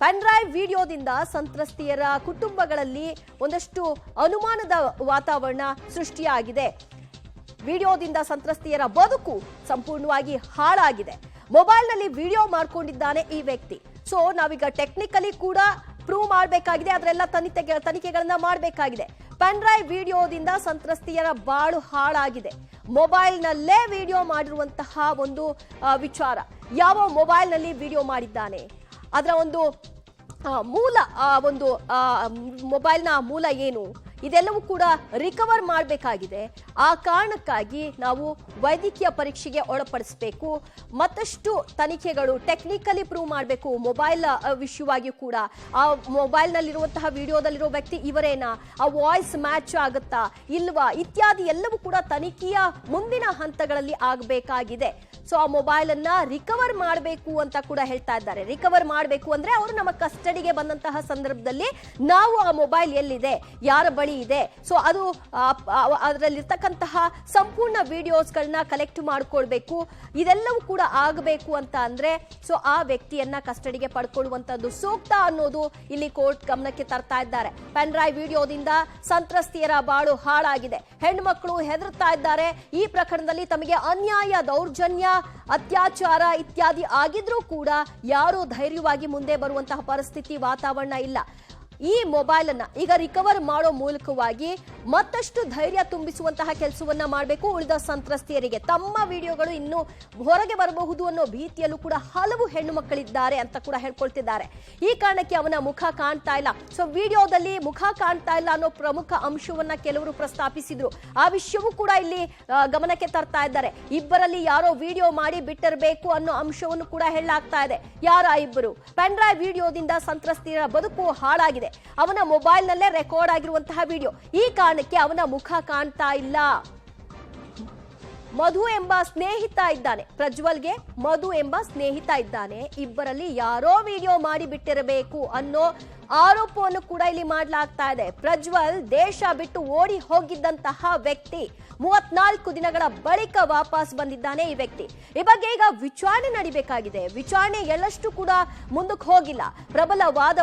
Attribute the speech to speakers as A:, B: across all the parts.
A: Pen drive ವಿಡಿಯೋದಿಂದ ಸಂತ್ರಸ್ತೆಯರ ಕುಟುಂಬಗಳಲ್ಲಿ ಒಂದಷ್ಟು ಅನುಮಾನದ ವಾತಾವರಣ ಸೃಷ್ಟಿಯಾಗಿದೆ. ವಿಡಿಯೋದಿಂದ ಸಂತ್ರಸ್ತೆಯರ ಬದುಕು ಸಂಪೂರ್ಣವಾಗಿ ಹಾಳಾಗಿದೆ. ಮೊಬೈಲ್ನಲ್ಲಿ ವಿಡಿಯೋ ಮಾಡ್ಕೊಂಡಿದ್ದಾನೆ ಈ ವ್ಯಕ್ತಿ. ಸೊ ನಾವೀಗ ಟೆಕ್ನಿಕಲಿ ಕೂಡ ಪ್ರೂವ್ ಮಾಡಬೇಕಾಗಿದೆ, ಅದರೆಲ್ಲ ತನಿಖೆಗಳನ್ನ ಮಾಡಬೇಕಾಗಿದೆ. ಪೆನ್ ಡ್ರೈವ್ ವಿಡಿಯೋದಿಂದ ಸಂತ್ರಸ್ತೆಯರ ಬಾಳು ಹಾಳಾಗಿದೆ. ಮೊಬೈಲ್ನಲ್ಲೇ ವಿಡಿಯೋ ಮಾಡಿರುವಂತಹ ಒಂದು ವಿಚಾರ, ಯಾವ ಮೊಬೈಲ್ನಲ್ಲಿ ವಿಡಿಯೋ ಮಾಡಿದ್ದಾನೆ, ಅದರ ಒಂದು ಮೂಲ, ಒಂದು ಮೊಬೈಲ್ನ ಮೂಲ ಏನು, ಇದೆಲ್ಲವೂ ಕೂಡ ರಿಕವರ್ ಮಾಡಬೇಕಾಗಿದೆ. ಆ ಕಾರಣಕ್ಕಾಗಿ ನಾವು ವೈದ್ಯಕೀಯ ಪರೀಕ್ಷೆಗೆ ಒಳಪಡಿಸಬೇಕು. ಮತ್ತಷ್ಟು ತನಿಖೆಗಳು ಟೆಕ್ನಿಕಲಿ ಪ್ರೂವ್ ಮಾಡಬೇಕು. ಮೊಬೈಲ್ ವಿಷಯವಾಗಿ ಕೂಡ ಆ ಮೊಬೈಲ್ನಲ್ಲಿರುವಂತಹ ವಿಡಿಯೋದಲ್ಲಿರೋ ವ್ಯಕ್ತಿ ಇವರೇನಾ, ಆ ವಾಯ್ಸ್ ಮ್ಯಾಚ್ ಆಗುತ್ತಾ ಇಲ್ವಾ ಇತ್ಯಾದಿ ಎಲ್ಲವೂ ಕೂಡ ತನಿಖೆಯ ಮುಂದಿನ ಹಂತಗಳಲ್ಲಿ ಆಗಬೇಕಾಗಿದೆ. ಸೊ ಆ ಮೊಬೈಲ್ ಅನ್ನ ರಿಕವರ್ ಮಾಡಬೇಕು ಅಂತ ಕೂಡ ಹೇಳ್ತಾ ಇದ್ದಾರೆ. ರಿಕವರ್ ಮಾಡಬೇಕು ಅಂದ್ರೆ ಅವರು ನಮ್ಮ ಕಸ್ಟಡಿಗೆ ಬಂದಂತಹ ಸಂದರ್ಭದಲ್ಲಿ ನಾವು ಆ ಮೊಬೈಲ್ ಎಲ್ಲಿದೆ, ಯಾರ ಬಳಿ ಇದೆ, ಸೊ ಅದು ಅದರಲ್ಲಿರ್ತಕ್ಕಂತಹ ಸಂಪೂರ್ಣ ವಿಡಿಯೋಸ್ಗಳನ್ನ ಕಲೆಕ್ಟ್ ಮಾಡ್ಕೊಳ್ಬೇಕು. ಇದೆಲ್ಲವೂ ಕೂಡ ಆಗಬೇಕು ಅಂತ ಅಂದ್ರೆ ಸೊ ಆ ವ್ಯಕ್ತಿಯನ್ನ ಕಸ್ಟಡಿಗೆ ಪಡ್ಕೊಳ್ಳುವಂತದ್ದು ಸೂಕ್ತ ಅನ್ನೋದು ಇಲ್ಲಿ ಕೋರ್ಟ್ ಗಮನಕ್ಕೆ ತರ್ತಾ ಇದ್ದಾರೆ. ಪೆನ್ ಡ್ರೈವ್ ವಿಡಿಯೋದಿಂದ ಸಂತ್ರಸ್ತೆಯರ ಬಾಳು ಹಾಳಾಗಿದೆ. ಹೆಣ್ಮಕ್ಳು ಹೆದರ್ತಾ ಇದ್ದಾರೆ. ಈ ಪ್ರಕರಣದಲ್ಲಿ ತಮಗೆ ಅನ್ಯಾಯ, ದೌರ್ಜನ್ಯ, ಅತ್ಯಾಚಾರ ಇತ್ಯಾದಿ ಆಗಿದ್ರೂ ಕೂಡ ಯಾರು ಧೈರ್ಯವಾಗಿ ಮುಂದೆ ಬರುವಂತಹ ಪರಿಸ್ಥಿತಿ, ವಾತಾವರಣ ಇಲ್ಲ. ಈ ಮೊಬೈಲ್ ಅನ್ನ ಈಗ ರಿಕವರ್ ಮಾಡೋ ಮೂಲಕವಾಗಿ ಮತ್ತಷ್ಟು ಧೈರ್ಯ ತುಂಬಿಸುವಂತಹ ಕೆಲಸವನ್ನ ಮಾಡಬೇಕು. ಉಳಿದ ಸಂತ್ರಸ್ತೆಯರಿಗೆ ತಮ್ಮ ವಿಡಿಯೋಗಳು ಇನ್ನು ಹೊರಗೆ ಬರಬಹುದು ಅನ್ನೋ ಭೀತಿಯಲ್ಲೂ ಕೂಡ ಹಲವು ಹೆಣ್ಣು ಮಕ್ಕಳಿದ್ದಾರೆ ಅಂತ ಕೂಡ ಹೇಳ್ಕೊಳ್ತಿದ್ದಾರೆ. ಈ ಕಾರಣಕ್ಕೆ ಅವನ ಮುಖ ಕಾಣ್ತಾ ಇಲ್ಲ. ಸೊ ವಿಡಿಯೋದಲ್ಲಿ ಮುಖ ಕಾಣ್ತಾ ಇಲ್ಲ ಅನ್ನೋ ಪ್ರಮುಖ ಅಂಶವನ್ನ ಕೆಲವರು ಪ್ರಸ್ತಾಪಿಸಿದ್ರು. ಆ ವಿಷಯವೂ ಕೂಡ ಇಲ್ಲಿ ಗಮನಕ್ಕೆ ತರ್ತಾ ಇದ್ದಾರೆ. ಇಬ್ಬರಲ್ಲಿ ಯಾರೋ ವಿಡಿಯೋ ಮಾಡಿ ಬಿಟ್ಟಿರಬೇಕು ಅನ್ನೋ ಅಂಶವನ್ನು ಕೂಡ ಹೇಳಲಾಗ್ತಾ ಇದೆ. ಯಾರ ಇಬ್ಬರು? ಪೆನ್ ಡ್ರೈವ್ ವಿಡಿಯೋದಿಂದ ಸಂತ್ರಸ್ತೆಯರ ಬದುಕು ಹಾಳಾಗಿದೆ. ಅವನ ಮೊಬೈಲ್ ನಲ್ಲೇ ರೆಕಾರ್ಡ್ ಆಗಿರುವಂತಹ ವಿಡಿಯೋ. ಈ ಕಾರಣಕ್ಕೆ ಅವನ ಮುಖ ಕಾಣ್ತಾ ಇಲ್ಲ. ಮಧು ಎಂಬ ಸ್ನೇಹಿತ ಇದ್ದಾನೆ, ಪ್ರಜ್ವಲ್ಗೆ ಮಧು ಎಂಬ ಸ್ನೇಹಿತ ಇದ್ದಾನೆ. ಇಬ್ಬರಲ್ಲಿ ಯಾರೋ ವಿಡಿಯೋ ಮಾಡಿ ಬಿಟ್ಟಿರಬೇಕು ಅನ್ನೋ ಆರೋಪವನ್ನು ಕೂಡ ಇಲ್ಲಿ ಮಾಡಲಾಗ್ತಾ ಇದೆ. ಪ್ರಜ್ವಲ್ ದೇಶ ಬಿಟ್ಟು ಓಡಿ ಹೋಗಿದ್ದಂತಹ ವ್ಯಕ್ತಿ 34 ದಿನಗಳ ಬಳಿಕ ವಾಪಸ್ ಬಂದಿದ್ದಾನೆ ಈ ವ್ಯಕ್ತಿ. ಈ ಬಗ್ಗೆ ಈಗ ವಿಚಾರಣೆ ನಡಿಬೇಕಾಗಿದೆ. ವಿಚಾರಣೆ ಎಲ್ಲಷ್ಟು ಕೂಡ ಮುಂದಕ್ಕೆ ಹೋಗಿಲ್ಲ. ಪ್ರಬಲ ವಾದ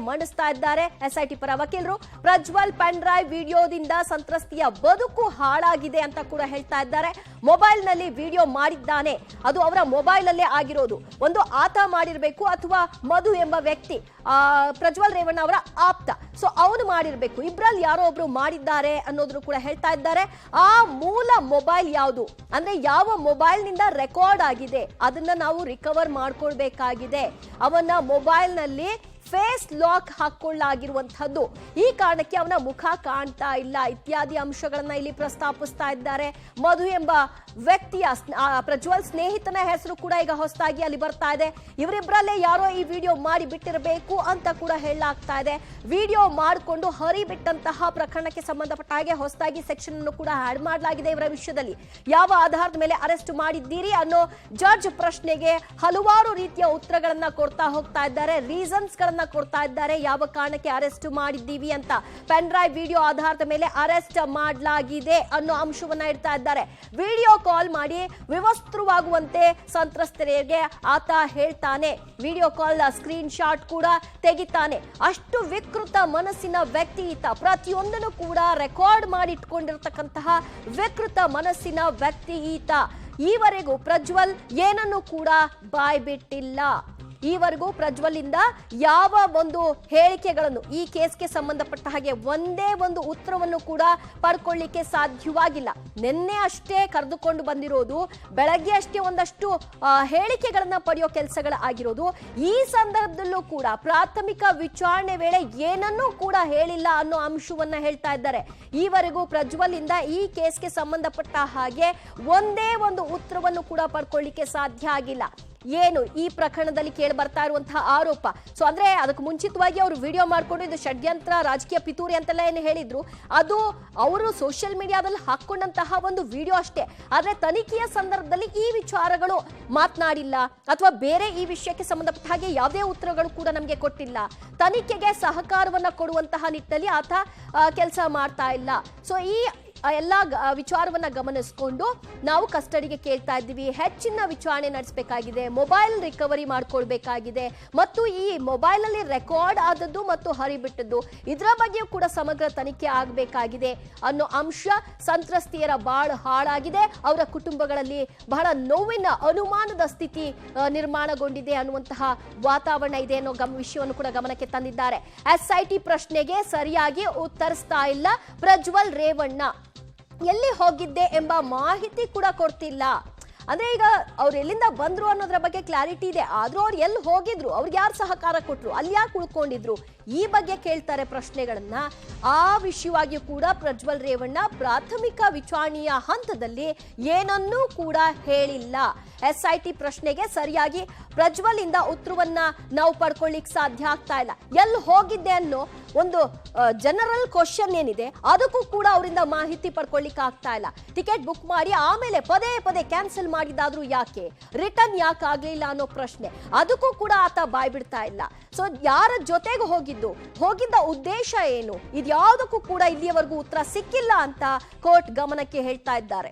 A: ಮಂಡಿಸ್ತಾ ಇದ್ದಾರೆ ಎಸ್ಐಟಿ ಪರ ವಕೀಲರು. ಪ್ರಜ್ವಲ್ ಪೆನ್ ಡ್ರೈವ್ ವಿಡಿಯೋದಿಂದ ಸಂತ್ರಸ್ತೆಯ ಬದುಕು ಹಾಳಾಗಿದೆ ಅಂತ ಕೂಡ ಹೇಳ್ತಾ ಇದ್ದಾರೆ. ಮೊಬೈಲ್ ನಲ್ಲಿ ವಿಡಿಯೋ ಮಾಡಿದ್ದಾನೆ, ಅದು ಅವರ ಮೊಬೈಲ್ ಅಲ್ಲೇ ಆಗಿರೋದು. ಒಂದು ಆತ ಮಾಡಿರಬೇಕು ಅಥವಾ ಮಧು ಎಂಬ ವ್ಯಕ್ತಿ ಪ್ರಜ್ವಲ್ ರೇವಣ್ಣ ಅವರ ಆಪ್ತ, ಸೊ ಅವನು ಮಾಡಿರ್ಬೇಕು. ಇಬ್ರಲ್ಲಿ ಯಾರೋ ಒಬ್ರು ಮಾಡಿದ್ದಾರೆ ಅನ್ನೋದ್ರು ಕೂಡ ಹೇಳ್ತಾ ಇದ್ದಾರೆ. ಆ ಮೂಲ ಮೊಬೈಲ್ ಯಾವುದು ಅಂದ್ರೆ ಯಾವ ಮೊಬೈಲ್ ನಿಂದ ರೆಕಾರ್ಡ್ ಆಗಿದೆ ಅದನ್ನ ನಾವು ರಿಕವರ್ ಮಾಡ್ಕೊಳ್ಬೇಕಾಗಿದೆ. ಅವನ ಮೊಬೈಲ್ ನಲ್ಲಿ ಫೇಸ್ ಲಾಕ್ ಹಾಕೊಳ್ಳಾಗಿರುವಂತಹದ್ದು. ಈ ಕಾರಣಕ್ಕೆ ಅವನ ಮುಖ ಕಾಣ್ತಾ ಇಲ್ಲ ಇತ್ಯಾದಿ ಅಂಶಗಳನ್ನ ಇಲ್ಲಿ ಪ್ರಸ್ತಾಪಿಸ್ತಾ ಇದ್ದಾರೆ. ಮಧು ಎಂಬ ವ್ಯಕ್ತಿಯ ಪ್ರಜ್ವಲ್ ಸ್ನೇಹಿತನ ಹೆಸರು ಕೂಡ ಈಗ ಹೊಸದಾಗಿ ಅಲ್ಲಿ ಬರ್ತಾ ಇದೆ. ಇವರಿಬ್ಬರಲ್ಲೇ ಯಾರೋ ಈ ವಿಡಿಯೋ ಮಾಡಿ ಬಿಟ್ಟಿರಬೇಕು ಅಂತ ಕೂಡ ಹೇಳಲಾಗ್ತಾ ಇದೆ. ವಿಡಿಯೋ ಮಾಡಿಕೊಂಡು ಹರಿಬಿಟ್ಟಂತಹ ಪ್ರಕರಣಕ್ಕೆ ಸಂಬಂಧಪಟ್ಟ ಹಾಗೆ ಹೊಸದಾಗಿ ಸೆಕ್ಷನ್ ಅನ್ನು ಕೂಡ ಆಡ್ ಮಾಡಲಾಗಿದೆ. ಇವರ ವಿಷಯದಲ್ಲಿ ಯಾವ ಆಧಾರದ ಮೇಲೆ ಅರೆಸ್ಟ್ ಮಾಡಿದ್ದೀರಿ ಅನ್ನೋ ಜಡ್ಜ್ ಪ್ರಶ್ನೆಗೆ ಹಲವಾರು ರೀತಿಯ ಉತ್ತರಗಳನ್ನ ಕೊಡ್ತಾ ಹೋಗ್ತಾ ಇದ್ದಾರೆ. ರೀಸನ್ಸ್ ಕೊಡ್ತಾ ಇದ್ದಾರೆ, ಯಾವ ಕಾರಣಕ್ಕೆ ಅರೆಸ್ಟ್ ಮಾಡಿದ್ದೀವಿ ಅಂತ. ಪೆನ್ ಡ್ರೈವ್ ವಿಡಿಯೋ ಆಧಾರದ ಮೇಲೆ ಅರೆಸ್ಟ್ ಮಾಡಲಾಗಿದೆ ಅನ್ನೋ ಅಂಶವನ್ನ ಇಡ್ತಾ ಇದ್ದಾರೆ. ವಿಡಿಯೋ ಕಾಲ್ ಮಾಡಿ ವಿವಸ್ತ್ರವಾಗುವಂತೆ ಸಂತ್ರಸ್ತರಿಗೆ ಆತ ಹೇಳ್ತಾನೆ. ವಿಡಿಯೋ ಕಾಲ್ ಸ್ಕ್ರೀನ್ ಶಾಟ್ ಕೂಡ ತೆಗಿತಾನೆ. ಅಷ್ಟು ವಿಕೃತ ಮನಸ್ಸಿನ ವ್ಯಕ್ತಿ ಈತ. ಪ್ರತಿಯೊಂದನ್ನು ಕೂಡ ರೆಕಾರ್ಡ್ ಮಾಡಿ ಇಟ್ಕೊಂಡಿರ್ತಕ್ಕಂತಹ ವಿಕೃತ ಮನಸ್ಸಿನ ವ್ಯಕ್ತಿ ಈತ. ಈವರೆಗೂ ಪ್ರಜ್ವಲ್ ಏನನ್ನು ಕೂಡ ಬಾಯ್ಬಿಟ್ಟಿಲ್ಲ. ಈವರೆಗೂ ಪ್ರಜ್ವಲ್ ಇಂದ ಯಾವ ಒಂದು ಹೇಳಿಕೆಗಳನ್ನು ಈ ಕೇಸ್ಗೆ ಸಂಬಂಧಪಟ್ಟ ಹಾಗೆ ಒಂದೇ ಒಂದು ಉತ್ತರವನ್ನು ಕೂಡ ಪಡ್ಕೊಳ್ಳಿಕ್ಕೆ ಸಾಧ್ಯವಾಗಿಲ್ಲ. ನಿನ್ನೆ ಅಷ್ಟೇ ಕರೆದುಕೊಂಡು ಬಂದಿರೋದು, ಬೆಳಗ್ಗೆ ಅಷ್ಟೇ ಒಂದಷ್ಟು ಹೇಳಿಕೆಗಳನ್ನ ಪಡೆಯೋ ಕೆಲಸಗಳು ಆಗಿರೋದು. ಈ ಸಂದರ್ಭದಲ್ಲೂ ಕೂಡ ಪ್ರಾಥಮಿಕ ವಿಚಾರಣೆ ವೇಳೆ ಏನನ್ನೂ ಕೂಡ ಹೇಳಿಲ್ಲ ಅನ್ನೋ ಅಂಶವನ್ನ ಹೇಳ್ತಾ ಇದ್ದಾರೆ. ಈವರೆಗೂ ಪ್ರಜ್ವಲ್ ಇಂದ ಈ ಕೇಸ್ಗೆ ಸಂಬಂಧಪಟ್ಟ ಹಾಗೆ ಒಂದೇ ಒಂದು ಉತ್ತರವನ್ನು ಕೂಡ ಪಡ್ಕೊಳ್ಳಿಕ್ಕೆ ಸಾಧ್ಯ ಆಗಿಲ್ಲ. ಏನು ಈ ಪ್ರಕರಣದಲ್ಲಿ ಕೇಳಿ ಬರ್ತಾ ಇರುವಂತಹ ಆರೋಪ, ಸೊ ಅಂದ್ರೆ ಅದಕ್ಕೆ ಮುಂಚಿತವಾಗಿ ಅವರು ವಿಡಿಯೋ ಮಾಡ್ಕೊಂಡು ಇದು ಷಡ್ಯಂತ್ರ, ರಾಜಕೀಯ ಪಿತೂರಿ ಅಂತೆಲ್ಲ ಏನು ಹೇಳಿದ್ರು, ಅದು ಅವರು ಸೋಷಿಯಲ್ ಮೀಡಿಯಾದಲ್ಲಿ ಹಾಕೊಂಡಂತಹ ಒಂದು ವಿಡಿಯೋ ಅಷ್ಟೇ. ಆದ್ರೆ ತನಿಖೆಯ ಸಂದರ್ಭದಲ್ಲಿ ಈ ವಿಚಾರಗಳು ಮಾತನಾಡಿಲ್ಲ ಅಥವಾ ಬೇರೆ ಈ ವಿಷಯಕ್ಕೆ ಸಂಬಂಧಪಟ್ಟ ಹಾಗೆ ಯಾವುದೇ ಉತ್ತರಗಳು ಕೂಡ ನಮಗೆ ಕೊಟ್ಟಿಲ್ಲ. ತನಿಖೆಗೆ ಸಹಕಾರವನ್ನ ಕೊಡುವಂತಹ ನಿಟ್ಟಿನಲ್ಲಿ ಆತ ಕೆಲಸ ಮಾಡ್ತಾ ಇಲ್ಲ. ಸೊ ಎಲ್ಲ ವಿಚಾರವನ್ನ ಗಮನಿಸಿಕೊಂಡು ನಾವು ಕಸ್ಟಡಿಗೆ ಕೇಳ್ತಾ ಇದ್ದೀವಿ, ಹೆಚ್ಚಿನ ವಿಚಾರಣೆ ನಡೆಸಬೇಕಾಗಿದೆ, ಮೊಬೈಲ್ ರಿಕವರಿ ಮಾಡ್ಕೊಳ್ಬೇಕಾಗಿದೆ ಮತ್ತು ಈ ಮೊಬೈಲ್ ಅಲ್ಲಿ ರೆಕಾರ್ಡ್ ಆದದ್ದು ಮತ್ತು ಹರಿಬಿಟ್ಟದ್ದು ಇದರ ಬಗ್ಗೆಯೂ ಕೂಡ ಸಮಗ್ರ ತನಿಖೆ ಆಗಬೇಕಾಗಿದೆ ಅನ್ನೋ ಅಂಶ. ಸಂತ್ರಸ್ತೆಯರ ಬಾಳ ಹಾಳಾಗಿದೆ, ಅವರ ಕುಟುಂಬಗಳಲ್ಲಿ ಬಹಳ ನೋವಿನ ಅನುಮಾನದ ಸ್ಥಿತಿ ನಿರ್ಮಾಣಗೊಂಡಿದೆ ಅನ್ನುವಂತಹ ವಾತಾವರಣ ಇದೆ ಅನ್ನೋ ವಿಷಯವನ್ನು ಕೂಡ ಗಮನಕ್ಕೆ ತಂದಿದ್ದಾರೆ. SIT ಪ್ರಶ್ನೆಗೆ ಸರಿಯಾಗಿ ಉತ್ತರಿಸ್ತಾ ಇಲ್ಲ ಪ್ರಜ್ವಲ್ ರೇವಣ್ಣ, ಎಲ್ಲಿ ಹೋಗಿದ್ದೆ ಎಂಬ ಮಾಹಿತಿ ಕೂಡ ಕೊಡ್ತಿಲ್ಲ. ಅಂದ್ರೆ ಈಗ ಅವ್ರು ಎಲ್ಲಿಂದ ಬಂದ್ರು ಅನ್ನೋದ್ರ ಬಗ್ಗೆ ಕ್ಲಾರಿಟಿ ಇದೆ, ಆದ್ರೂ ಅವ್ರು ಎಲ್ಲಿ ಹೋಗಿದ್ರು, ಅವ್ರಿಗೆ ಯಾರು ಸಹಕಾರ ಕೊಟ್ರು, ಅಲ್ಲಿ ಯಾಕೆ ಉಳ್ಕೊಂಡಿದ್ರು, ಈ ಬಗ್ಗೆ ಕೇಳ್ತಾರೆ ಪ್ರಶ್ನೆಗಳನ್ನ. ಆ ವಿಷಯವಾಗಿಯೂ ಕೂಡ ಪ್ರಜ್ವಲ್ ರೇವಣ್ಣ ಪ್ರಾಥಮಿಕ ವಿಚಾರಣೆಯ ಹಂತದಲ್ಲಿ ಏನನ್ನೂ ಕೂಡ ಹೇಳಿಲ್ಲ. SIT ಪ್ರಶ್ನೆಗೆ ಸರಿಯಾಗಿ ಪ್ರಜ್ವಲ್ ಇಂದ ಉತ್ತರವನ್ನ ನಾವು ಪಡ್ಕೊಳ್ಳಿಕ್ ಸಾಧ್ಯ ಆಗ್ತಾ ಇಲ್ಲ. ಎಲ್ಲಿ ಹೋಗಿದ್ದೆ ಅನ್ನೋ ಒಂದು ಜನರಲ್ ಕ್ವಶನ್ ಏನಿದೆ ಅದಕ್ಕೂ ಕೂಡ ಅವರಿಂದ ಮಾಹಿತಿ ಪಡ್ಕೊಳ್ಳಿಕ್ ಆಗ್ತಾ ಇಲ್ಲ. ಟಿಕೆಟ್ ಬುಕ್ ಮಾಡಿ ಆಮೇಲೆ ಪದೇ ಪದೇ ಕ್ಯಾನ್ಸಲ್ ಮಾಡಿದಾದ್ರೂ ಯಾಕೆ, ರಿಟರ್ನ್ ಯಾಕೆ ಆಗ್ಲಿಲ್ಲ ಅನ್ನೋ ಪ್ರಶ್ನೆ, ಅದಕ್ಕೂ ಕೂಡ ಆತ ಬಾಯ್ ಬಿಡ್ತಾ ಇಲ್ಲ. ಸೊ ಯಾರ ಜೊತೆಗೆ ಹೋಗಿದ್ದ ಉದ್ದೇಶ ಏನು, ಇದ್ಯಾವುದಕ್ಕೂ ಕೂಡ ಇಲ್ಲಿಯವರೆಗೂ ಉತ್ತರ ಸಿಕ್ಕಿಲ್ಲ ಅಂತ ಕೋರ್ಟ್ ಗಮನಕ್ಕೆ ಹೇಳ್ತಾ ಇದ್ದಾರೆ.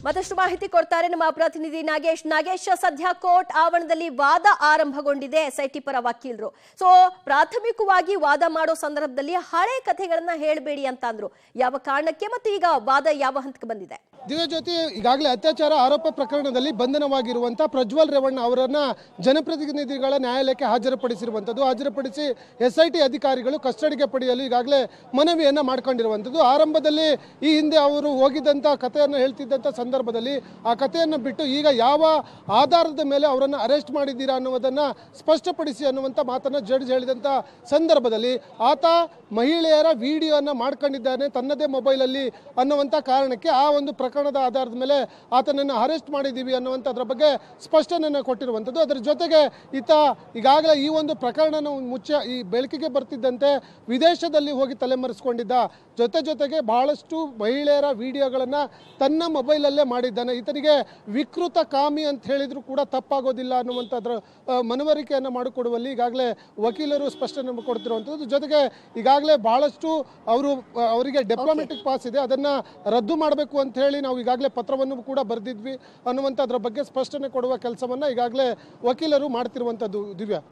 A: ಮತ್ತಷ್ಟು ಮಾಹಿತಿ ಕೊಡ್ತಾರೆ ನಮ್ಮ ಪ್ರತಿನಿಧಿ ನಾಗೇಶ್. ಸದ್ಯ ಕೋರ್ಟ್ ಆವರಣದಲ್ಲಿ ವಾದ ಆರಂಭಗೊಂಡಿದೆ SIT ಪರ ವಕೀಲರು. ಸೊ ಪ್ರಾಥಮಿಕವಾಗಿ ವಾದ ಮಾಡೋ ಸಂದರ್ಭದಲ್ಲಿ ಹಳೆ ಕಥೆಗಳನ್ನ ಹೇಳಬೇಡಿ ಅಂತ ಅಂದ್ರು. ಯಾವ ಕಾರಣಕ್ಕೆ ಮತ್ತು ಈಗ ವಾದ ಯಾವ ಹಂತಕ್ಕೆ ಬಂದಿದೆ?
B: ದಿವ್ಯಜ್ಯೋತಿ, ಈಗಾಗಲೇ ಅತ್ಯಾಚಾರ ಆರೋಪ ಪ್ರಕರಣದಲ್ಲಿ ಬಂಧನವಾಗಿರುವಂತಹ ಪ್ರಜ್ವಲ್ ರೇವಣ್ಣ ಅವರನ್ನ ಜನಪ್ರತಿನಿಧಿಗಳ ನ್ಯಾಯಾಲಯಕ್ಕೆ ಹಾಜರುಪಡಿಸಿರುವಂಥದ್ದು. ಹಾಜರುಪಡಿಸಿ SIT ಅಧಿಕಾರಿಗಳು ಕಸ್ಟಡಿಗೆ ಪಡೆಯಲು ಈಗಾಗಲೇ ಮನವಿಯನ್ನ ಮಾಡ್ಕೊಂಡಿರುವಂಥದ್ದು. ಆರಂಭದಲ್ಲಿ ಈ ಹಿಂದೆ ಅವರು ಹೋಗಿದ್ದಂಥ ಕಥೆಯನ್ನು ಹೇಳ್ತಿದ್ದಂಥ ಸಂದರ್ಭದಲ್ಲಿ ಆ ಕಥೆಯನ್ನು ಬಿಟ್ಟು ಈಗ ಯಾವ ಆಧಾರದ ಮೇಲೆ ಅವರನ್ನು ಅರೆಸ್ಟ್ ಮಾಡಿದ್ದೀರಾ ಅನ್ನುವುದನ್ನು ಸ್ಪಷ್ಟಪಡಿಸಿ ಅನ್ನುವಂಥ ಮಾತನ್ನು ಜಡ್ಜ್ ಹೇಳಿದಂಥ ಸಂದರ್ಭದಲ್ಲಿ ಆತ ಮಹಿಳೆಯರ ವಿಡಿಯೋನ ಮಾಡ್ಕೊಂಡಿದ್ದಾನೆ ತನ್ನದೇ ಮೊಬೈಲಲ್ಲಿ ಅನ್ನುವಂಥ ಕಾರಣಕ್ಕೆ ಆ ಒಂದು ಪ್ರಕರಣದ ಆಧಾರದ ಮೇಲೆ ಆತನನ್ನು ಅರೆಸ್ಟ್ ಮಾಡಿದ್ದೀವಿ ಅನ್ನುವಂಥದ್ರ ಬಗ್ಗೆ ಸ್ಪಷ್ಟನೆಯನ್ನು ಕೊಟ್ಟಿರುವಂಥದ್ದು. ಅದರ ಜೊತೆಗೆ ಈತ ಈಗಾಗಲೇ ಈ ಒಂದು ಪ್ರಕರಣ ಈ ಬೆಳಕಿಗೆ ಬರ್ತಿದ್ದಂತೆ ವಿದೇಶದಲ್ಲಿ ಹೋಗಿ ತಲೆಮರೆಸ್ಕೊಂಡಿದ್ದ, ಜೊತೆಗೆ ಬಹಳಷ್ಟು ಮಹಿಳೆಯರ ವಿಡಿಯೋಗಳನ್ನು ತನ್ನ ಮೊಬೈಲಲ್ಲೇ ಮಾಡಿದ್ದಾನೆ. ಈತನಿಗೆ ವಿಕೃತ ಕಾಮಿ ಅಂತ ಹೇಳಿದ್ರು ಕೂಡ ತಪ್ಪಾಗೋದಿಲ್ಲ ಅನ್ನುವಂಥದ್ರ ಮನವರಿಕೆಯನ್ನು ಮಾಡಿಕೊಡುವಲ್ಲಿ ಈಗಾಗಲೇ ವಕೀಲರು ಸ್ಪಷ್ಟನೆ ಕೊಡ್ತಿರುವಂಥದ್ದು. ಜೊತೆಗೆ ಈಗಾಗಲೇ ಬಹಳಷ್ಟು ಅವರಿಗೆ ಡಿಪ್ಲೊಮ್ಯಾಟಿಕ್ ಪಾಸ್ ಇದೆ, ಅದನ್ನು ರದ್ದು ಮಾಡಬೇಕು ಅಂತ ಹೇಳಿ ನಾವು ಈಗಾಗಲೇ ಪತ್ರವನ್ನು ಕೂಡ ಬರೆದಿದ್ವಿ ಅನ್ನುವಂಥದ್ರ ಬಗ್ಗೆ ಸ್ಪಷ್ಟನೆ ಕೊಡುವ ಕೆಲಸವನ್ನು ಈಗಾಗಲೇ ವಕೀಲರು ಮಾಡ್ತಿರುವಂಥದ್ದು. ದಿವ್ಯಾ.